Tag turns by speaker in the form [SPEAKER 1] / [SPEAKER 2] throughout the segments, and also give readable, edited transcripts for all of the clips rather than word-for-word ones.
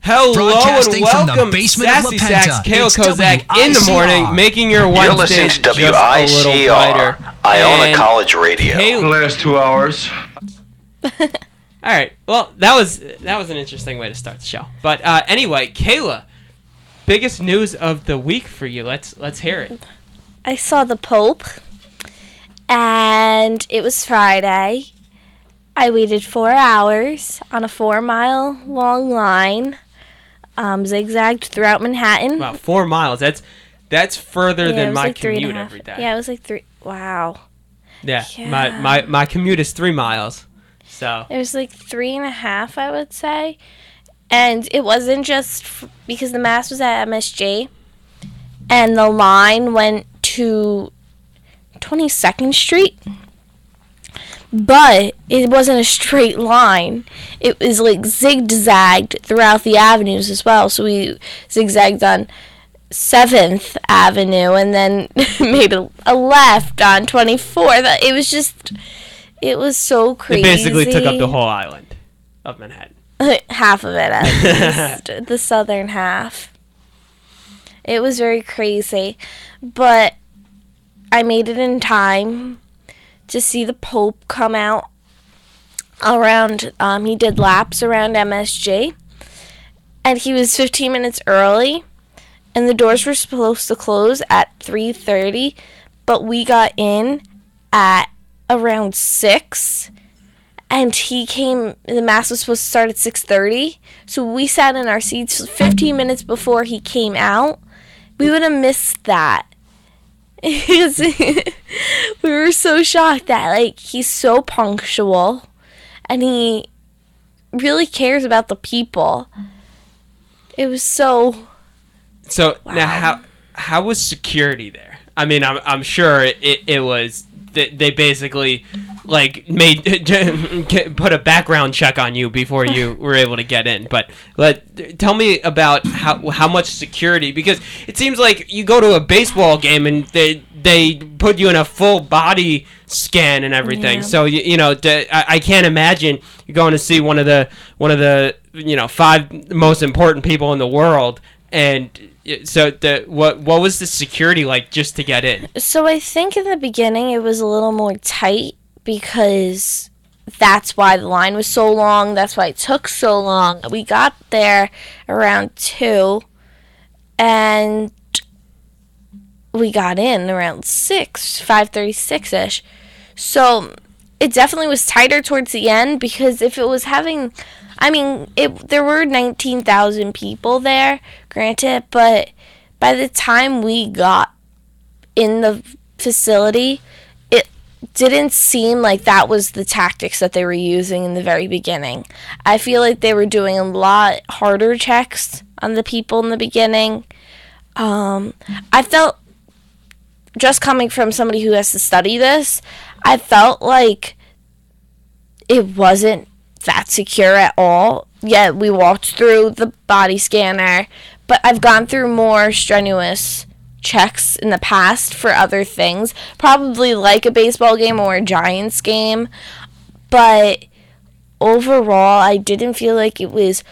[SPEAKER 1] Hello
[SPEAKER 2] Broadcasting
[SPEAKER 1] and
[SPEAKER 2] from the
[SPEAKER 1] welcome,
[SPEAKER 2] basement of
[SPEAKER 1] Sassy
[SPEAKER 2] La
[SPEAKER 1] Sacks,
[SPEAKER 2] Penta.
[SPEAKER 1] Kayla
[SPEAKER 2] It's
[SPEAKER 1] Kozak in the morning,
[SPEAKER 2] WICR.
[SPEAKER 1] making your
[SPEAKER 3] You're
[SPEAKER 1] Wednesday
[SPEAKER 3] listening to
[SPEAKER 1] just a little brighter.
[SPEAKER 3] WICR, Iona
[SPEAKER 1] And
[SPEAKER 3] College Radio.
[SPEAKER 1] Kayla,
[SPEAKER 4] Last 2 hours.
[SPEAKER 1] all right, well, that was an interesting way to start the show. But anyway, Kayla, biggest news of the week for you. Let's hear it.
[SPEAKER 5] I saw the Pope, and it was Friday. I waited 4 hours on a 4-mile long line, zigzagged throughout Manhattan.
[SPEAKER 1] Wow, 4 miles. That's further
[SPEAKER 5] Yeah, it
[SPEAKER 1] than
[SPEAKER 5] was
[SPEAKER 1] my
[SPEAKER 5] like 3.5.
[SPEAKER 1] commute every day.
[SPEAKER 5] Yeah, it was like 3. Wow.
[SPEAKER 1] Yeah,
[SPEAKER 5] Yeah.
[SPEAKER 1] my commute is 3 miles. So
[SPEAKER 5] It was like 3.5, I would say. And it wasn't just because the mass was at MSG, and the line went to 22nd Street. But it wasn't a straight line. It was like zigzagged throughout the avenues as well. So we zigzagged on 7th Avenue and then made a left on 24th. It was so crazy.
[SPEAKER 1] it basically took up the whole island of Manhattan.
[SPEAKER 5] Half of it, at least. The southern half. It was very crazy. But I made it in time to see the Pope come out around, he did laps around MSG, and he was 15 minutes early, and the doors were supposed to close at 3:30, but we got in at around 6, and the mass was supposed to start at 6:30, so we sat in our seats 15 minutes before he came out. We would have missed that. We were so shocked that, like, he's so punctual and he really cares about the people. It was so
[SPEAKER 1] So
[SPEAKER 5] wow.
[SPEAKER 1] now, how was security there? I mean, I'm sure it was. They basically like put a background check on you before you were able to get in. But tell me about how much security, because it seems like you go to a baseball game and they put you in a full body scan and everything. Yeah. So I can't imagine you're going to see one of the 5 most important people in the world. And so what was the security like just to get in?
[SPEAKER 5] So I think in the beginning it was a little more tight because that's why the line was so long. That's why it took so long. We got there around 2 and we got in around 6, 5:36-ish. So it definitely was tighter towards the end because if it was having... there were 19,000 people there, granted, but by the time we got in the facility, it didn't seem like that was the tactics that they were using in the very beginning. I feel like they were doing a lot harder checks on the people in the beginning. I felt, just coming from somebody who has to study this, I felt like it wasn't that secure at all. Yeah, we walked through the body scanner, but I've gone through more strenuous checks in the past for other things, probably like a baseball game or a Giants game, but overall I didn't feel like it was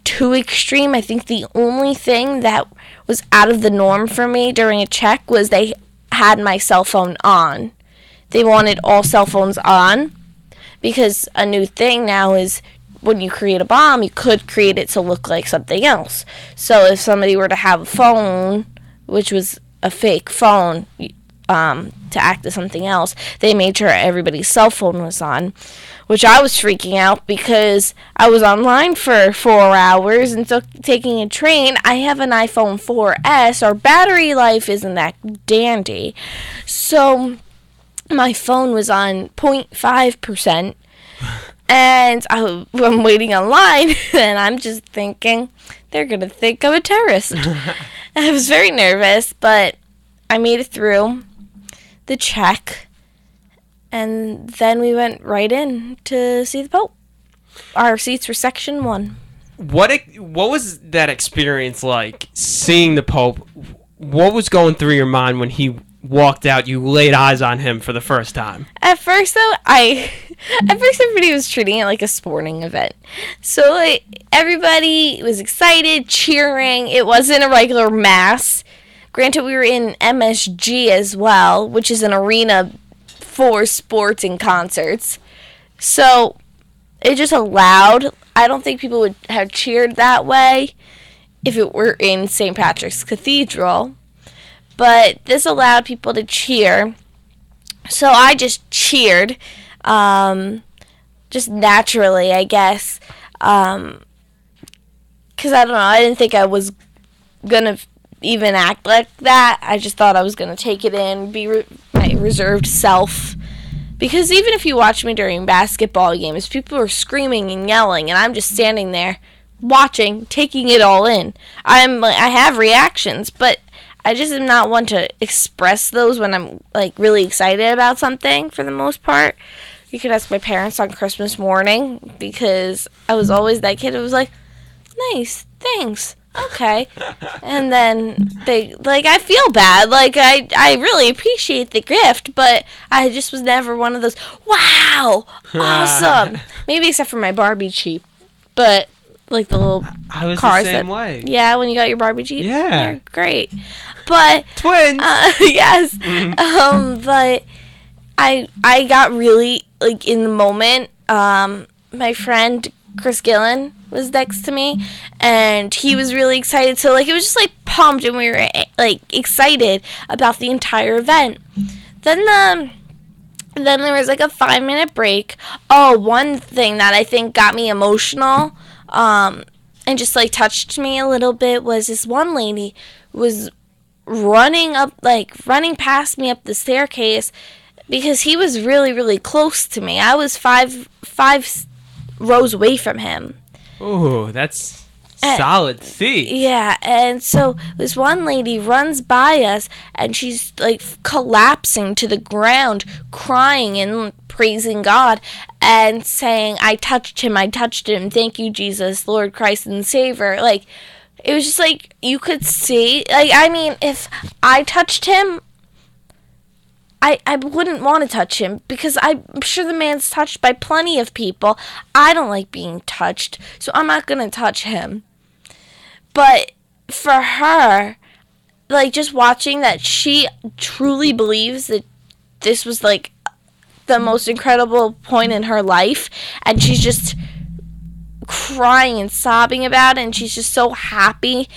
[SPEAKER 5] too extreme. I think the only thing that was out of the norm for me during a check was they had my cell phone on. They wanted all cell phones on, because a new thing now is when you create a bomb, you could create it to look like something else. So if somebody were to have a phone, which was a fake phone, to act as something else, they made sure everybody's cell phone was on, which I was freaking out because I was online for 4 hours and so taking a train. I have an iPhone 4S. Our battery life isn't that dandy. So my phone was on 0.5%, and I'm waiting online, and I'm just thinking, they're going to think I'm a terrorist. I was very nervous, but I made it through the check, and then we went right in to see the Pope. Our seats were section 1.
[SPEAKER 1] What was that experience like, seeing the Pope? What was going through your mind when he walked out, you laid eyes on him for the first time?
[SPEAKER 5] At first, though, at first everybody was treating it like a sporting event. So, like, everybody was excited, cheering. It wasn't a regular mass. Granted, we were in MSG as well, which is an arena for sports and concerts. So, it just allowed. I don't think people would have cheered that way if it were in St. Patrick's Cathedral. But this allowed people to cheer. So I just cheered. Just naturally, I guess. Because I don't know. I didn't think I was going to even act like that. I just thought I was going to take it in, be my reserved self. Because even if you watch me during basketball games, people are screaming and yelling, and I'm just standing there watching, taking it all in. I have reactions, but I just am not one to express those when I'm, like, really excited about something, for the most part. You could ask my parents on Christmas morning, because I was always that kid who was like, nice, thanks, okay. And then I feel bad. Like, I really appreciate the gift, but I just was never one of those, wow, awesome. Maybe except for my Barbie Jeep, but, like, the little
[SPEAKER 1] I was
[SPEAKER 5] cars
[SPEAKER 1] the same way.
[SPEAKER 5] Yeah, when you got your Barbie Jeep?
[SPEAKER 1] Yeah.
[SPEAKER 5] They're great. But
[SPEAKER 1] Twins.
[SPEAKER 5] Yes. But I got really, like, in the moment. My friend Chris Gillen was next to me, and he was really excited. So, like, it was just, like, pumped, and we were, like, excited about the entire event. Then there was, like, a 5-minute break. Oh, one thing that I think got me emotional, and just, like, touched me a little bit was this one lady was running past me up the staircase because he was really, really close to me. I was five rows away from him.
[SPEAKER 1] Ooh, that's solid feet.
[SPEAKER 5] Yeah, and so this one lady runs by us, and she's, like, collapsing to the ground, crying and praising God, and saying, I touched him, thank you, Jesus, Lord Christ and Savior. Like, it was just, like, you could see, like, I mean, if I touched him, I wouldn't want to touch him, because I'm sure the man's touched by plenty of people. I don't like being touched, so I'm not going to touch him. But for her, like, just watching that she truly believes that this was, like, the most incredible point in her life, and she's just crying and sobbing about it, and she's just so happy.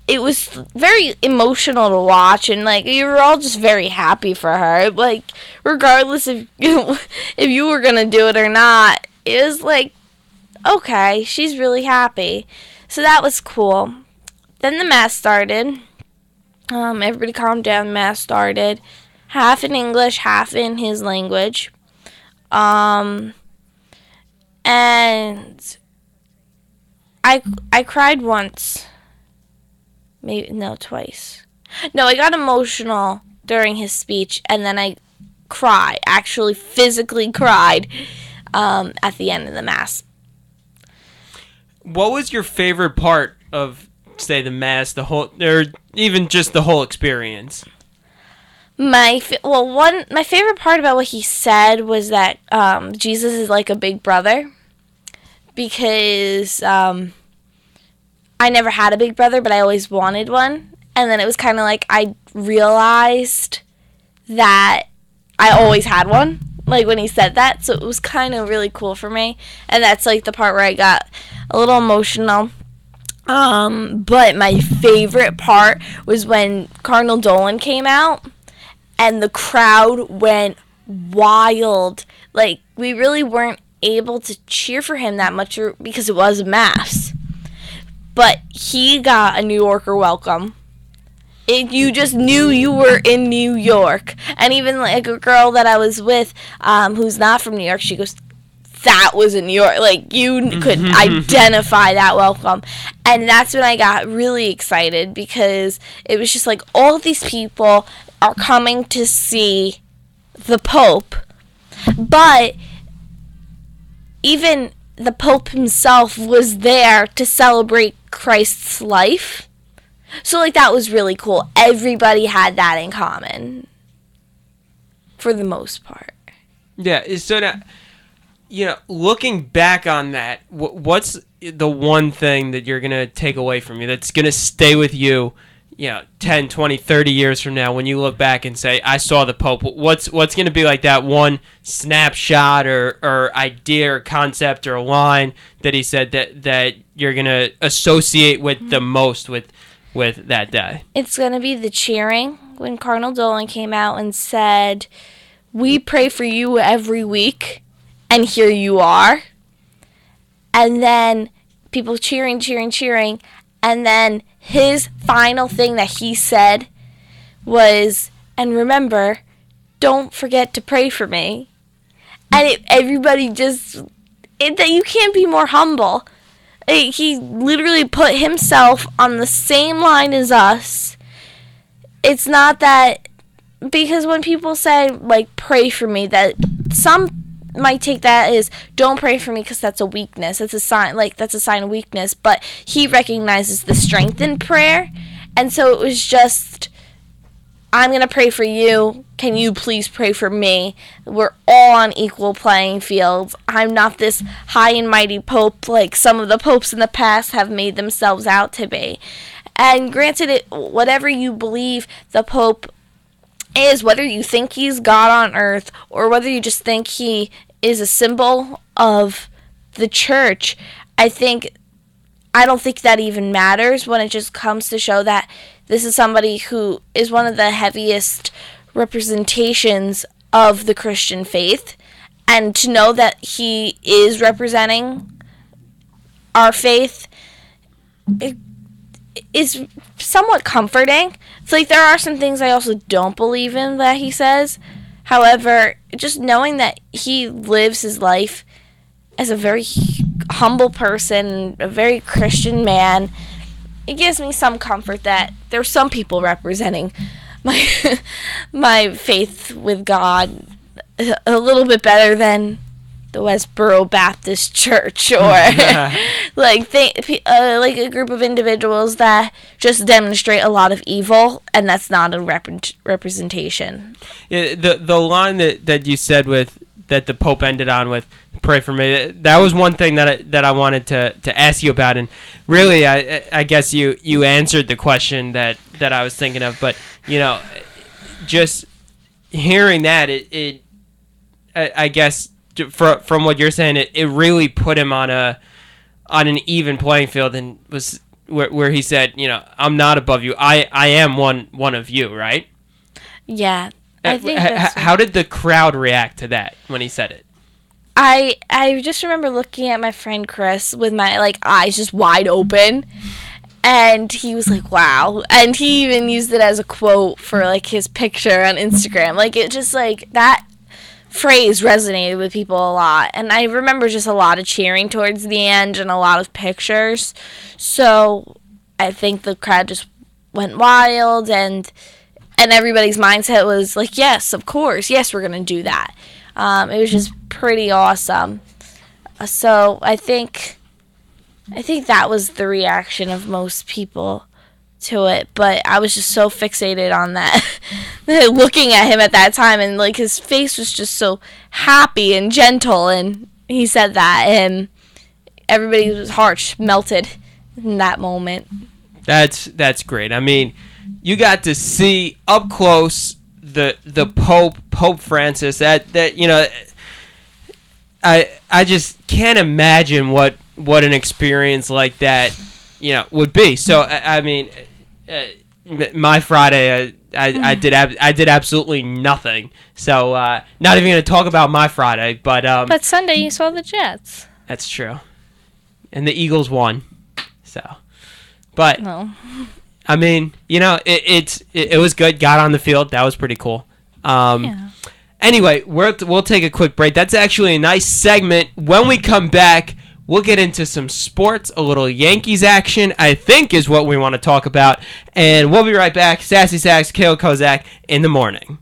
[SPEAKER 5] It was very emotional to watch, and, like, you were all just very happy for her. Like, regardless if you were gonna do it or not, it was like, okay, she's really happy. So that was cool. Then the mass started. Everybody calmed down. Mass started. Half in English, half in his language. And I cried once. Twice. No, I got emotional during his speech, and then I actually physically cried at the end of the mass.
[SPEAKER 1] What was your favorite part of, say, the mass, or even just the whole experience?
[SPEAKER 5] My favorite part about what he said was that Jesus is like a big brother, because I never had a big brother, but I always wanted one. And then it was kind of like I realized that I always had one, like, when he said that. So it was kind of really cool for me. And that's, like, the part where I got a little emotional. But my favorite part was when Cardinal Dolan came out, and the crowd went wild. Like, we really weren't able to cheer for him that much because it was a mass. But he got a New Yorker welcome. You just knew you were in New York. And even, like, a girl that I was with, who's not from New York, she goes, that was in New York. Like, you could identify that welcome. And that's when I got really excited, because it was just like, all of these people are coming to see the Pope. But even the Pope himself was there to celebrate Christ's life. So, like, that was really cool. Everybody had that in common. for the most part.
[SPEAKER 1] Yeah, so now, looking back on that, what's the one thing that you're going to take away from you that's going to stay with you, 10, 20, 30 years from now when you look back and say, I saw the Pope? What's going to be like that one snapshot or idea or concept or line that he said that you're going to associate with the most with that day?
[SPEAKER 5] It's going to be the cheering when Cardinal Dolan came out and said, we pray for you every week, and here you are. And then people cheering, and then his final thing that he said was, and remember, don't forget to pray for me. And everybody you can't be more humble. He literally put himself on the same line as us. It's not that, because when people say, like, pray for me, that some might take that as, don't pray for me because that's a weakness. It's a sign, that's a sign of weakness. But he recognizes the strength in prayer. And so it was just, I'm going to pray for you. Can you please pray for me? We're all on equal playing fields. I'm not this high and mighty pope like some of the popes in the past have made themselves out to be. And granted, whatever you believe the Pope is, whether you think he's God on earth or whether you just think he is a symbol of the church, I don't think that even matters when it just comes to show that this is somebody who is one of the heaviest representations of the Christian faith. And to know that he is representing our faith, is somewhat comforting. It's like there are some things I also don't believe in that he says. However, just knowing that he lives his life as a very humble person, a very Christian man, it gives me some comfort that there's some people representing my faith with God a little bit better than the Westboro Baptist Church, or like a group of individuals that just demonstrate a lot of evil, and that's not a representation.
[SPEAKER 1] Yeah, the line that you said with that the Pope ended on with, pray for me, that was one thing that I wanted to ask you about, and really I guess you answered the question that I was thinking of, but just hearing that, I guess from what you're saying, it really put him on an even playing field, and was where he said, I'm not above you. I am one of you, right?
[SPEAKER 5] Yeah, I think that's
[SPEAKER 1] how did the crowd react to that when he said it?
[SPEAKER 5] I just remember looking at my friend Chris with my eyes just wide open, and he was like, wow. And he even used it as a quote for his picture on Instagram. It just that phrase resonated with people a lot, and I remember just a lot of cheering towards the end and a lot of pictures. So I think the crowd just went wild, and everybody's mindset was yes, of course, yes, we're gonna do that. It was just pretty awesome. So I think that was the reaction of most people to it, but I was just so fixated on that looking at him at that time, and his face was just so happy and gentle, and he said that, and everybody's heart melted in that moment. That's
[SPEAKER 1] great. I mean, you got to see up close the Pope Francis. I just can't imagine what an experience like that would be. So I mean, my Friday, I did absolutely nothing. So not even gonna talk about my Friday, but
[SPEAKER 5] Sunday you saw the Jets.
[SPEAKER 1] That's true, and the Eagles won. So, but
[SPEAKER 5] no.
[SPEAKER 1] I mean, it was good. Got on the field. That was pretty cool.
[SPEAKER 5] Yeah.
[SPEAKER 1] Anyway, we'll take a quick break. That's actually a nice segment. When we come back, we'll get into some sports, a little Yankees action, I think is what we want to talk about. And we'll be right back. Sassy Sacks, Kayla Kozak in the morning.